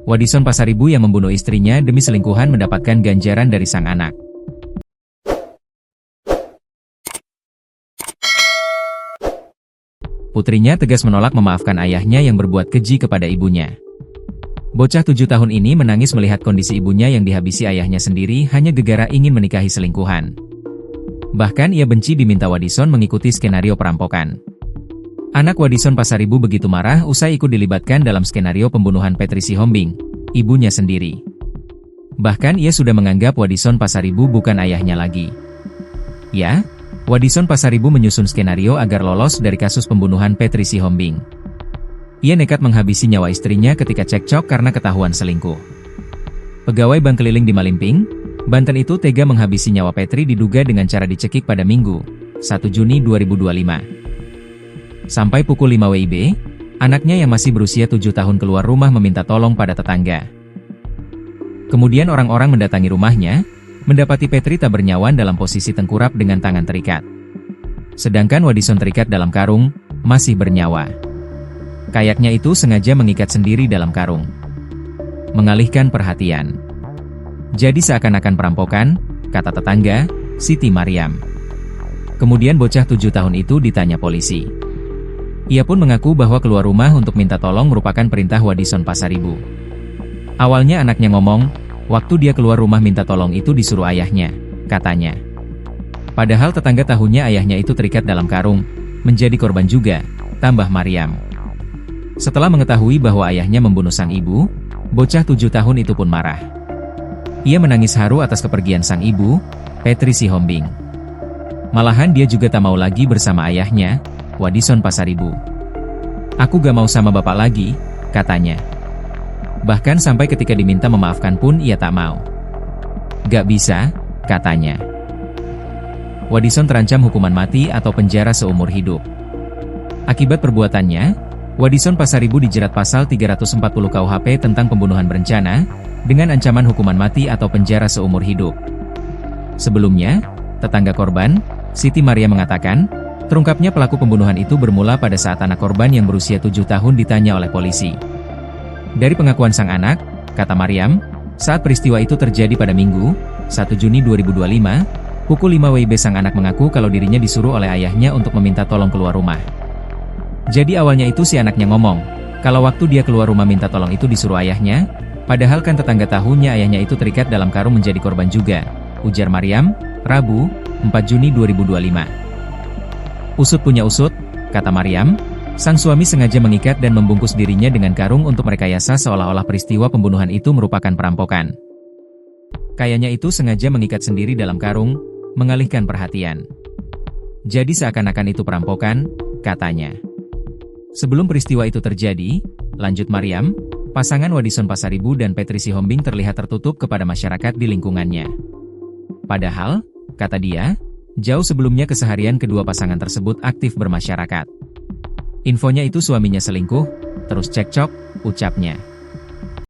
Wadison Pasaribu yang membunuh istrinya demi selingkuhan mendapatkan ganjaran dari sang anak. Putrinya tegas menolak memaafkan ayahnya yang berbuat keji kepada ibunya. Bocah 7 tahun ini menangis melihat kondisi ibunya yang dihabisi ayahnya sendiri hanya gegara ingin menikahi selingkuhan. Bahkan ia benci diminta Wadison mengikuti skenario perampokan. Anak Wadison Pasaribu begitu marah usai ikut dilibatkan dalam skenario pembunuhan Petri Sihombing, ibunya sendiri. Bahkan ia sudah menganggap Wadison Pasaribu bukan ayahnya lagi. Ya, Wadison Pasaribu menyusun skenario agar lolos dari kasus pembunuhan Petri Sihombing. Ia nekat menghabisi nyawa istrinya ketika cekcok karena ketahuan selingkuh. Pegawai bank keliling di Malimping, Banten itu tega menghabisi nyawa Petri diduga dengan cara dicekik pada Minggu, 1 Juni 2025. Sampai pukul 5 WIB, anaknya yang masih berusia 7 tahun keluar rumah meminta tolong pada tetangga. Kemudian orang-orang mendatangi rumahnya, mendapati Petri tak bernyawa dalam posisi tengkurap dengan tangan terikat. Sedangkan Wadison terikat dalam karung, masih bernyawa. Kayaknya itu sengaja mengikat sendiri dalam karung. Mengalihkan perhatian. Jadi seakan-akan perampokan, kata tetangga, Siti Mariam. Kemudian bocah 7 tahun itu ditanya polisi. Ia pun mengaku bahwa keluar rumah untuk minta tolong merupakan perintah Wadison Pasaribu. Awalnya anaknya ngomong, waktu dia keluar rumah minta tolong itu disuruh ayahnya, katanya. Padahal tetangga tahunya ayahnya itu terikat dalam karung, menjadi korban juga, tambah Mariam. Setelah mengetahui bahwa ayahnya membunuh sang ibu, bocah 7 tahun itu pun marah. Ia menangis haru atas kepergian sang ibu, Petri Sihombing. Malahan dia juga tak mau lagi bersama ayahnya, Wadison Pasaribu. Aku gak mau sama bapak lagi, katanya. Bahkan sampai ketika diminta memaafkan pun ia tak mau. Gak bisa, katanya. Wadison terancam hukuman mati atau penjara seumur hidup. Akibat perbuatannya, Wadison Pasaribu dijerat pasal 340 KUHP tentang pembunuhan berencana, dengan ancaman hukuman mati atau penjara seumur hidup. Sebelumnya, tetangga korban, Siti Maria mengatakan, terungkapnya pelaku pembunuhan itu bermula pada saat anak korban yang berusia 7 tahun ditanya oleh polisi. Dari pengakuan sang anak, kata Mariam, saat peristiwa itu terjadi pada Minggu, 1 Juni 2025, pukul 5 WIB sang anak mengaku kalau dirinya disuruh oleh ayahnya untuk meminta tolong keluar rumah. Jadi awalnya itu si anaknya ngomong, kalau waktu dia keluar rumah minta tolong itu disuruh ayahnya, padahal kan tetangga tahunya ayahnya itu terikat dalam karung menjadi korban juga, ujar Mariam, Rabu, 4 Juni 2025. Usut punya usut, kata Mariam, sang suami sengaja mengikat dan membungkus dirinya dengan karung untuk merekayasa seolah-olah peristiwa pembunuhan itu merupakan perampokan. Kayaknya itu sengaja mengikat sendiri dalam karung, mengalihkan perhatian. Jadi seakan-akan itu perampokan, katanya. Sebelum peristiwa itu terjadi, lanjut Mariam, pasangan Wadison Pasaribu dan Petri Sihombing terlihat tertutup kepada masyarakat di lingkungannya. Padahal, kata dia, jauh sebelumnya keseharian kedua pasangan tersebut aktif bermasyarakat. Infonya itu suaminya selingkuh, terus cekcok, ucapnya.